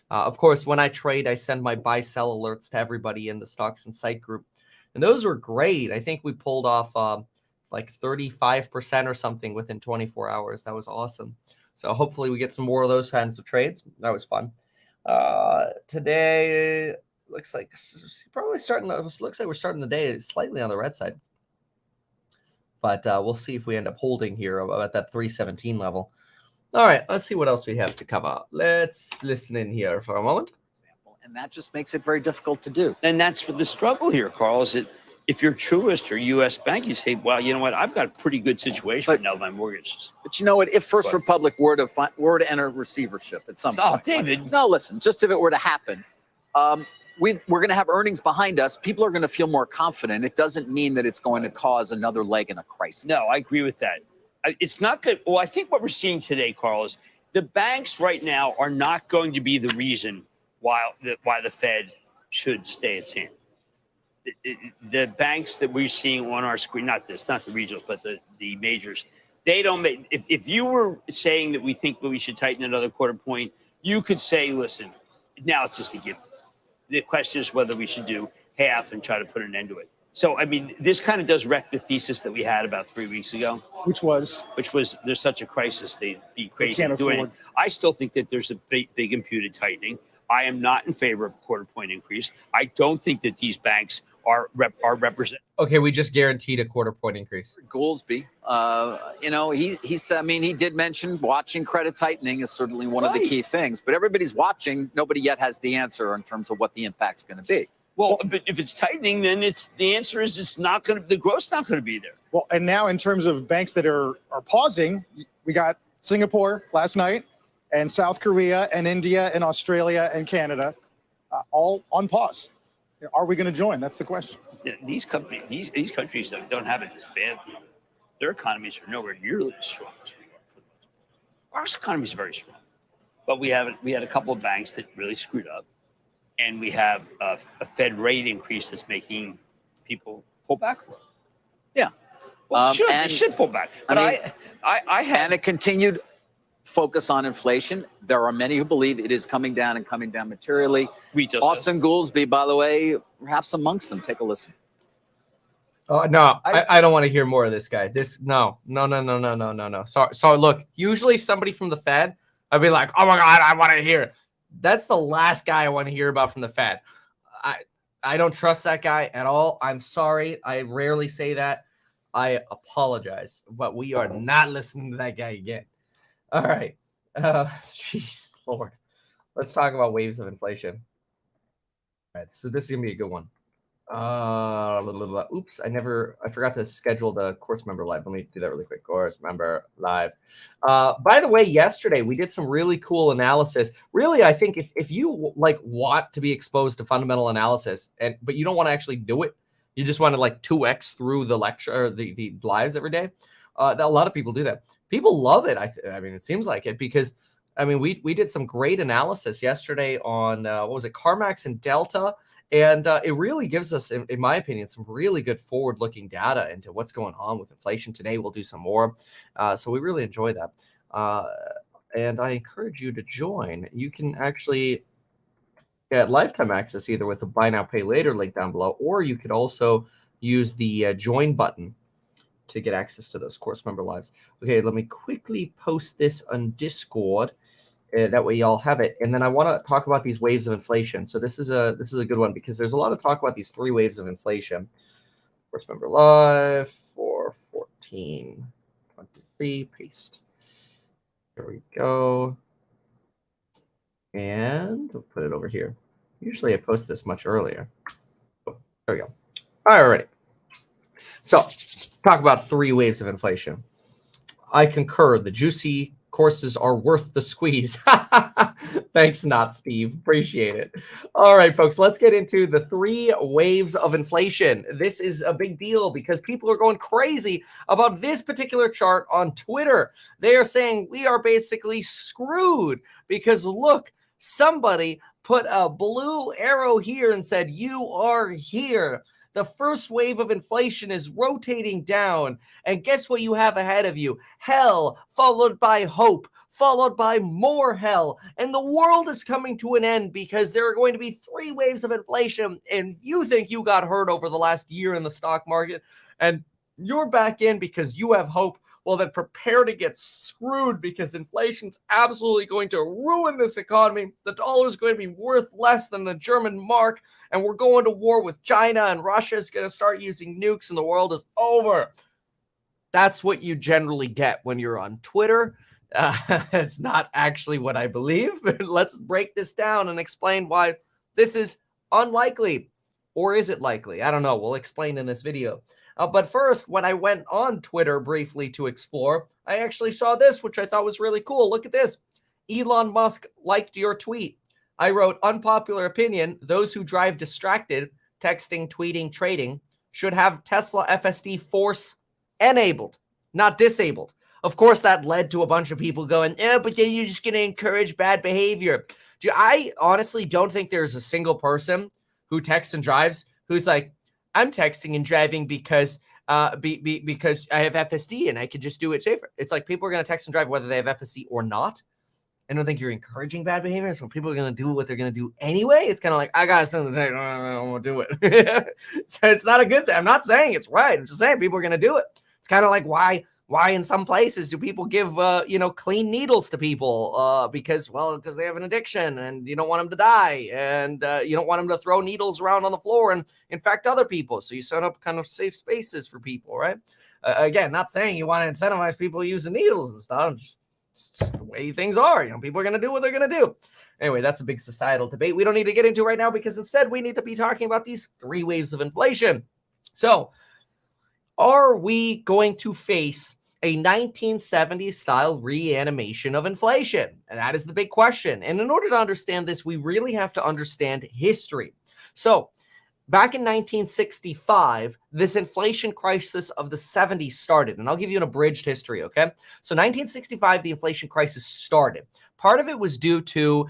Of course, when I trade, I send my buy-sell alerts to everybody in the Stocks and Site group. And those were great. I think we pulled off like 35% or something within 24 hours. That was awesome. So hopefully we get some more of those kinds of trades. That was fun. Today, looks like probably starting. Looks like we're starting the day slightly on the red side. But we'll see if we end up holding here at that 317 level. All right, let's see what else we have to cover. Let's listen in here for a moment. And that just makes it very difficult to do. And that's what the struggle here, Carl, is that if you're Truist or U.S. Bank, you say, well, you know what, I've got a pretty good situation right now with my mortgages. But you know what? If First Republic were to enter receivership at some point. Oh, David. No, listen, just if it were to happen, we're going to have earnings behind us. People are going to feel more confident. It doesn't mean that it's going to cause another leg in a crisis. No, I agree with that. It's not good. Well, I think what we're seeing today, Carl, is the banks right now are not going to be the reason why the Fed should stay its hand. The banks that we're seeing on our screen, not the regionals, but the majors, they don't make. If you were saying that we think that we should tighten another quarter point, you could say, listen, now it's just a given. The question is whether we should do half and try to put an end to it. So, I mean, this kind of does wreck the thesis that we had about 3 weeks ago. Which was there's such a crisis, they'd be crazy can't to do it. afford. I still think that there's a big imputed tightening. I am not in favor of a quarter point increase. I don't think that these banks are represent. Okay, we just guaranteed a quarter point increase. Goolsbee, you know, I mean, he did mention watching credit tightening is certainly one of the key things, but everybody's watching. Nobody yet has the answer in terms of what the impact's going to be. Well, but if it's tightening, then the answer is it's not going to, the growth's not going to be there. well, and now in terms of banks that are pausing, we got Singapore last night, and South Korea, and India, and Australia, and Canada, all on pause. Are we going to join? That's the question. These companies, these countries don't have it as bad. Their economies are nowhere nearly as strong as we are. Our economy is very strong, but we had a couple of banks that really screwed up. And we have a Fed rate increase that's making people pull back. Yeah. Well, they should pull back. But I have and a continued focus on inflation. There are many who believe it is coming down and coming down materially. Austin Goolsbee, by the way, perhaps amongst them. Take a listen. No, I don't want to hear more of this guy. No. So look, usually somebody from the Fed, I'd be like, oh my God, I want to hear it. That's the last guy I want to hear about from the Fed. I don't trust that guy at all. I'm sorry. I rarely say that. I apologize, but we are not listening to that guy again. All right. Jeez, Lord. Let's talk about waves of inflation. All right. So this is going to be a good one. Oops, I forgot to schedule the course member live. Let me do that really quick. Course member live. By the way, yesterday we did some really cool analysis. Really, I think if you like want to be exposed to fundamental analysis but you don't want to actually do it, you just want to like 2x through the lecture or the lives every day. A lot of people do that. People love it. I mean, it seems like it because I mean we did some great analysis yesterday on what was it, CarMax and Delta. And it really gives us, in my opinion, some really good forward-looking data into what's going on with inflation. Today, we'll do some more. So we really enjoy that. And I encourage you to join. You can actually get lifetime access either with the buy now, pay later link down below, or you could also use the join button to get access to those course member lives. Okay, let me quickly post this on Discord. That way y'all have it. And then I want to talk about these waves of inflation. So this is a good one because there's a lot of talk about these 3 waves of inflation. Course member live 4/14/23, paste. There we go. And we'll put it over here. Usually I post this much earlier. Oh, there we go. All right. So talk about 3 waves of inflation. I concur. The juicy courses are worth the squeeze. Thanks, not Steve. Appreciate it. All right, folks, let's get into the 3 waves of inflation. This is a big deal because people are going crazy about this particular chart on Twitter. They are saying we are basically screwed because look, somebody put a blue arrow here and said, you are here. The first wave of inflation is rotating down. And guess what you have ahead of you? Hell, followed by hope, followed by more hell. And the world is coming to an end because there are going to be 3 waves of inflation. And you think you got hurt over the last year in the stock market and you're back in because you have hope. Well, then prepare to get screwed because inflation's absolutely going to ruin this economy. The dollar is going to be worth less than the German mark, and we're going to war with China, and Russia is going to start using nukes, and the world is over. That's what you generally get when you're on Twitter. It's not actually what I believe. Let's break this down and explain why this is unlikely. Or is it likely? I don't know. We'll explain in this video. But first, when I went on Twitter briefly to explore, I actually saw this, which I thought was really cool. Look at this. Elon Musk liked your tweet. I wrote, unpopular opinion, those who drive distracted, texting, tweeting, trading, should have Tesla FSD Force enabled, not disabled. Of course, that led to a bunch of people going, but then you're just going to encourage bad behavior. I honestly don't think there's a single person who texts and drives who's like, I'm texting and driving because because I have FSD and I can just do it safer. It's like people are going to text and drive whether they have FSD or not. I don't think you're encouraging bad behavior. So people are going to do what they're going to do anyway. It's kind of like, I got to send the text. I don't want to do it. So it's not a good thing. I'm not saying it's right. I'm just saying people are going to do it. It's kind of like why in some places do people give, clean needles to people because they have an addiction and you don't want them to die and you don't want them to throw needles around on the floor and infect other people. So you set up kind of safe spaces for people, right? Again, not saying you want to incentivize people using needles and stuff. It's just the way things are. People are going to do what they're going to do. Anyway, that's a big societal debate we don't need to get into right now because instead we need to be talking about these 3 waves of inflation. So are we going to face a 1970s style reanimation of inflation? And that is the big question. And in order to understand this, we really have to understand history. So back in 1965, this inflation crisis of the 70s started. And I'll give you an abridged history, okay? So 1965, the inflation crisis started. Part of it was due to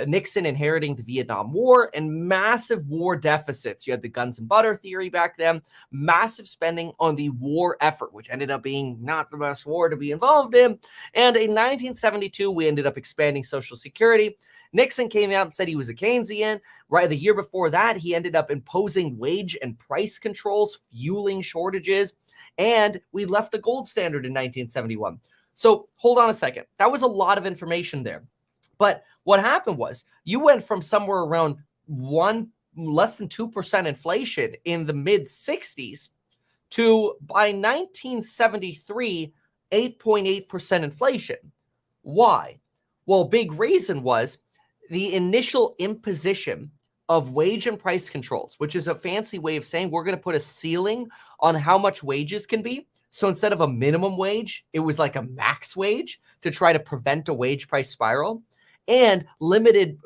Nixon inheriting the Vietnam War and massive war deficits. You had the guns and butter theory back then, massive spending on the war effort, which ended up being not the best war to be involved in. And in 1972, we ended up expanding Social Security. Nixon came out and said he was a Keynesian. Right, the year before that, he ended up imposing wage and price controls, fueling shortages, and we left the gold standard in 1971. So hold on a second. That was a lot of information there. But what happened was you went from somewhere around less than 2% inflation in the mid 60s to by 1973, 8.8% inflation. Why? Well, big reason was the initial imposition of wage and price controls, which is a fancy way of saying we're going to put a ceiling on how much wages can be. So instead of a minimum wage, it was like a max wage to try to prevent a wage price spiral, and limited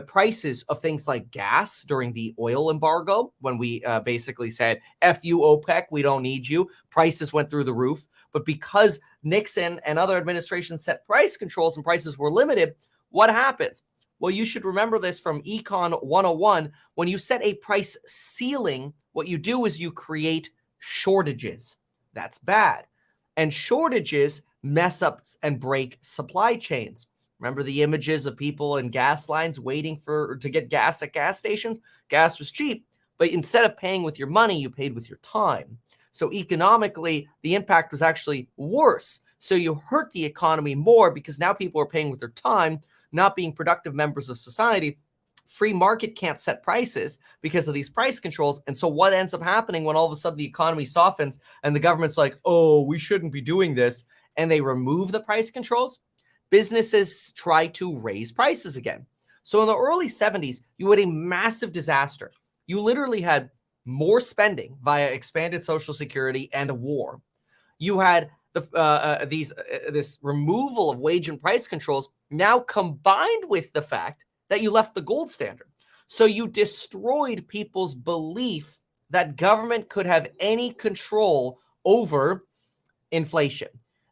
prices of things like gas during the oil embargo when we basically said, F you OPEC, we don't need you. Prices went through the roof. But because Nixon and other administrations set price controls and prices were limited, what happens? Well, you should remember this from Econ 101. When you set a price ceiling, what you do is you create shortages. That's bad. And shortages mess up and break supply chains. Remember the images of people in gas lines waiting to get gas at gas stations? Gas was cheap, but instead of paying with your money, you paid with your time. So economically, the impact was actually worse. So you hurt the economy more because now people are paying with their time, not being productive members of society. Free market can't set prices because of these price controls. And so what ends up happening when all of a sudden the economy softens and the government's like, oh, we shouldn't be doing this, and they remove the price controls, businesses try to raise prices again. So in the early 70s, you had a massive disaster. You literally had more spending via expanded Social Security and a war. You had this removal of wage and price controls now combined with the fact that you left the gold standard. So you destroyed people's belief that government could have any control over inflation.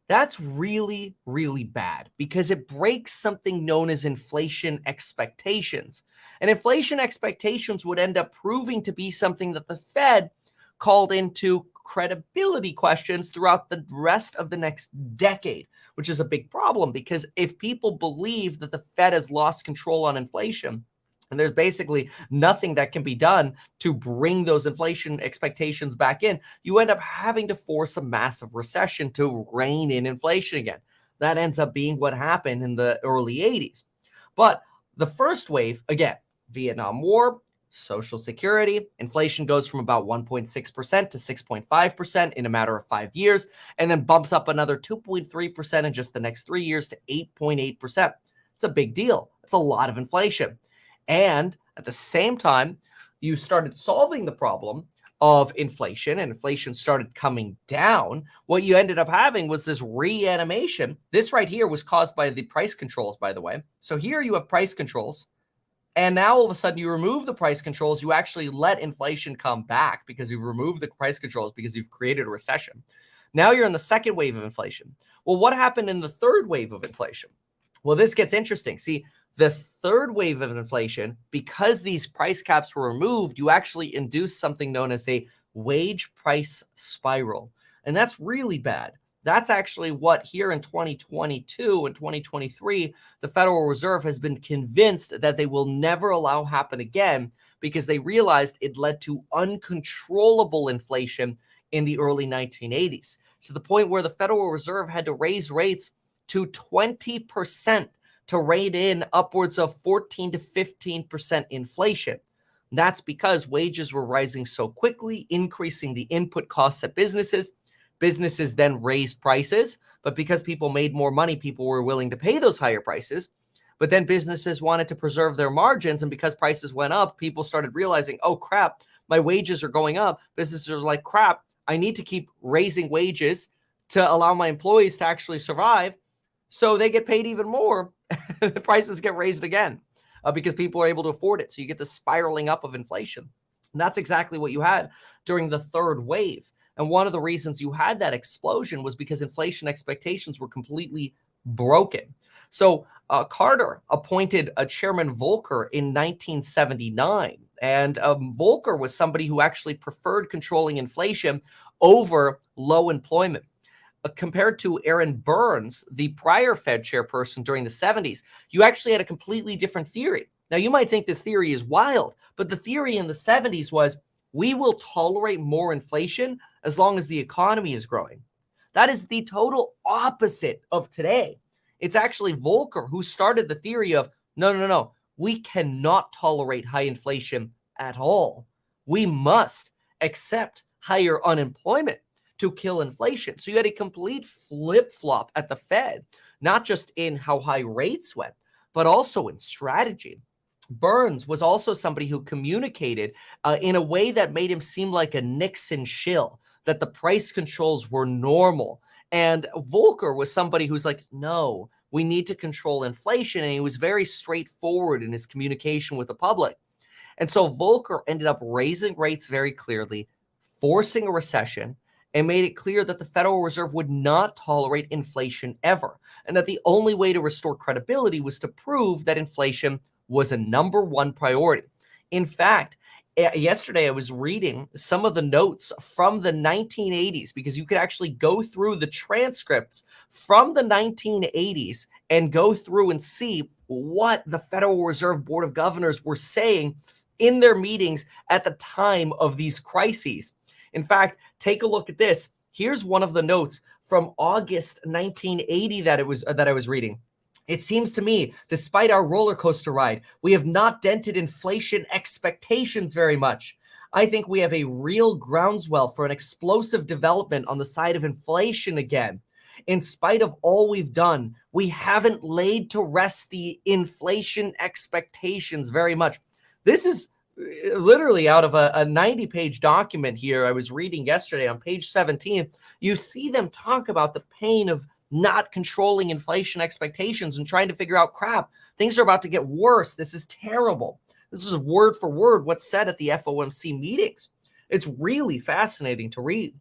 That's really, really bad because it breaks something known as inflation expectations. And inflation expectations would end up proving to be something that the Fed called into credibility questions throughout the rest of the next decade, which is a big problem because if people believe that the Fed has lost control on inflation, and there's basically nothing that can be done to bring those inflation expectations back in, you end up having to force a massive recession to rein in inflation again. That ends up being what happened in the early 80s. But the first wave, again, Vietnam War, Social Security, inflation goes from about 1.6% to 6.5% in a matter of 5 years, and then bumps up another 2.3% in just the next 3 years to 8.8%. It's a big deal. It's a lot of inflation. And at the same time, you started solving the problem of inflation and inflation started coming down. What you ended up having was this reanimation. This right here was caused by the price controls, by the way. So here you have price controls. And now all of a sudden you remove the price controls. You actually let inflation come back because you've removed the price controls because you've created a recession. Now you're in the second wave of inflation. Well, what happened in the third wave of inflation? Well, this gets interesting. See, the third wave of inflation, because these price caps were removed, you actually induced something known as a wage price spiral. And that's really bad. That's actually what here in 2022 and 2023, the Federal Reserve has been convinced that they will never allow happen again because they realized it led to uncontrollable inflation in the early 1980s, to the point where the Federal Reserve had to raise rates to 20% to rein in upwards of 14 to 15% inflation. That's because wages were rising so quickly, increasing the input costs at businesses. Businesses then raised prices, but because people made more money, people were willing to pay those higher prices. But then businesses wanted to preserve their margins, and because prices went up, people started realizing, oh crap, my wages are going up. Businesses are like, crap, I need to keep raising wages to allow my employees to actually survive. So they get paid even more. The prices get raised again because people are able to afford it. So you get the spiraling up of inflation. And that's exactly what you had during the third wave. And one of the reasons you had that explosion was because inflation expectations were completely broken. So Carter appointed Chairman Volcker in 1979. And Volcker was somebody who actually preferred controlling inflation over low employment. Compared to Aaron Burns, the prior Fed chairperson during the 70s, you actually had a completely different theory. Now, you might think this theory is wild, but the theory in the 70s was we will tolerate more inflation as long as the economy is growing. That is the total opposite of today. It's actually Volcker who started the theory of no, we cannot tolerate high inflation at all. We must accept higher unemployment to kill inflation. So you had a complete flip-flop at the Fed, not just in how high rates went, but also in strategy. Burns was also somebody who communicated in a way that made him seem like a Nixon shill, that the price controls were normal. And Volcker was somebody who's like, no, we need to control inflation. And he was very straightforward in his communication with the public. And so Volcker ended up raising rates very clearly, forcing a recession, and made it clear that the Federal Reserve would not tolerate inflation ever, and that the only way to restore credibility was to prove that inflation was a number one priority. In fact, yesterday I was reading some of the notes from the 1980s, because you could actually go through the transcripts from the 1980s and go through and see what the Federal Reserve Board of Governors were saying in their meetings at the time of these crises. In fact, take a look at this. Here's one of the notes from August 1980 that I was reading. It seems to me, despite our roller coaster ride, we have not dented inflation expectations very much. I think we have a real groundswell for an explosive development on the side of inflation again. In spite of all we've done, we haven't laid to rest the inflation expectations very much. This is literally out of a 90-page document here I was reading yesterday. On page 17, you see them talk about the pain of not controlling inflation expectations and trying to figure out, crap, things are about to get worse. This is terrible. This is word for word what's said at the FOMC meetings. It's really fascinating to read.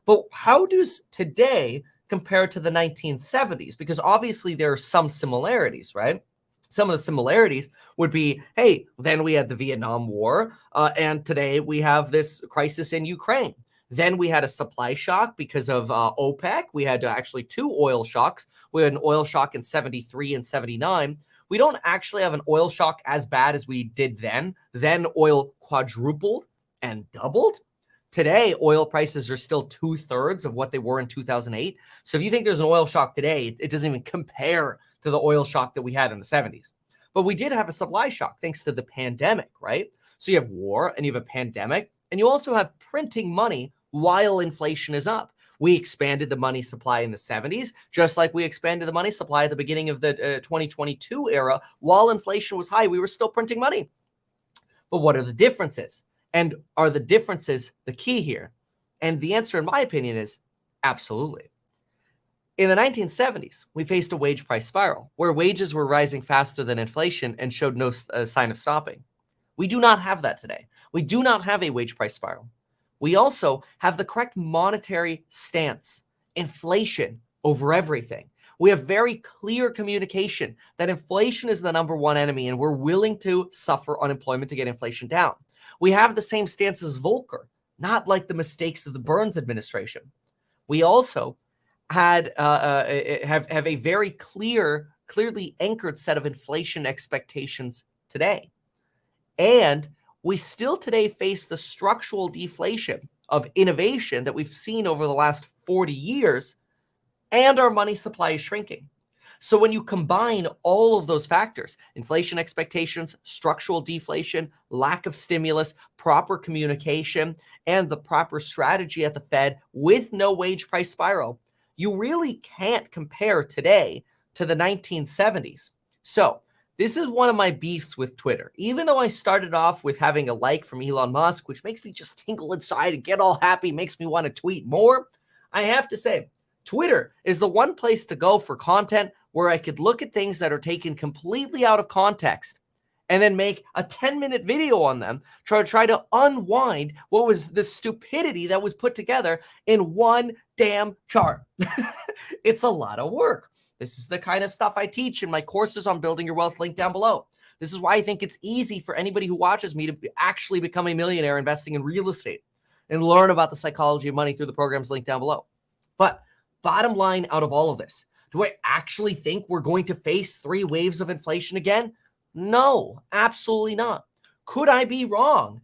But how does today compare to the 1970s? Because obviously there are some similarities, right? Some of the similarities would be, hey, then we had the Vietnam War, and today we have this crisis in Ukraine. Then we had a supply shock because of OPEC. We had actually 2 oil shocks. We had an oil shock in 73 and 79. We don't actually have an oil shock as bad as we did then. Then oil quadrupled and doubled. Today, oil prices are still 2/3 of what they were in 2008. So if you think there's an oil shock today, it doesn't even compare to the oil shock that we had in the 70s. But we did have a supply shock thanks to the pandemic, right? So you have war and you have a pandemic, and you also have printing money while inflation is up. We expanded the money supply in the 70s, just like we expanded the money supply at the beginning of the 2022 era. While inflation was high, we were still printing money. But what are the differences? And are the differences the key here? And the answer, in my opinion, is absolutely. In the 1970s, we faced a wage price spiral where wages were rising faster than inflation and showed no sign of stopping. We do not have that today. We do not have a wage price spiral. We also have the correct monetary stance, inflation over everything. We have very clear communication that inflation is the #1 enemy, and we're willing to suffer unemployment to get inflation down. We have the same stance as Volcker, not like the mistakes of the Burns administration. We also have a very clearly anchored set of inflation expectations today. And we still today face the structural deflation of innovation that we've seen over the last 40 years, and our money supply is shrinking. So when you combine all of those factors, inflation expectations, structural deflation, lack of stimulus, proper communication, and the proper strategy at the Fed with no wage price spiral, you really can't compare today to the 1970s. So this is one of my beefs with Twitter. Even though I started off with having a like from Elon Musk, which makes me just tingle inside and get all happy, makes me want to tweet more, I have to say, Twitter is the one place to go for content where I could look at things that are taken completely out of context and then make a 10-minute video on them, try to unwind what was the stupidity that was put together in one damn chart. It's a lot of work. This is the kind of stuff I teach in my courses on building your wealth, link down below. This is why I think it's easy for anybody who watches me to actually become a millionaire investing in real estate and learn about the psychology of money through the programs linked down below. But bottom line out of all of this, do I actually think we're going to face 3 waves of inflation again? No, absolutely not. Could I be wrong?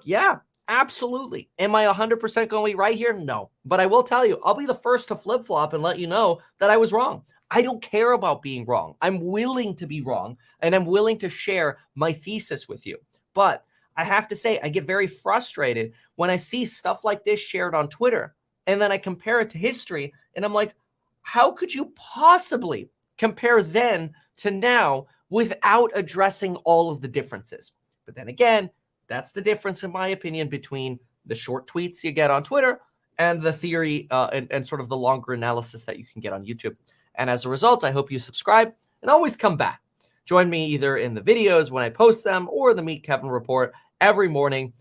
Yeah, absolutely. Am I 100% going to be right here? No. But I will tell you, I'll be the first to flip-flop and let you know that I was wrong. I don't care about being wrong. I'm willing to be wrong, and I'm willing to share my thesis with you. But I have to say, I get very frustrated when I see stuff like this shared on Twitter, and then I compare it to history, and I'm like, how could you possibly compare then to now without addressing all of the differences? But then again, that's the difference, in my opinion, between the short tweets you get on Twitter and the theory and sort of the longer analysis that you can get on YouTube. And as a result, I hope you subscribe and always come back. Join me either in the videos when I post them or the Meet Kevin report every morning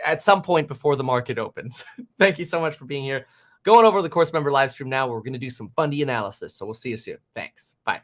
at some point before the market opens. Thank you so much for being here. Going over the course member live stream now, we're going to do some fundy analysis. So we'll see you soon. Thanks. Bye.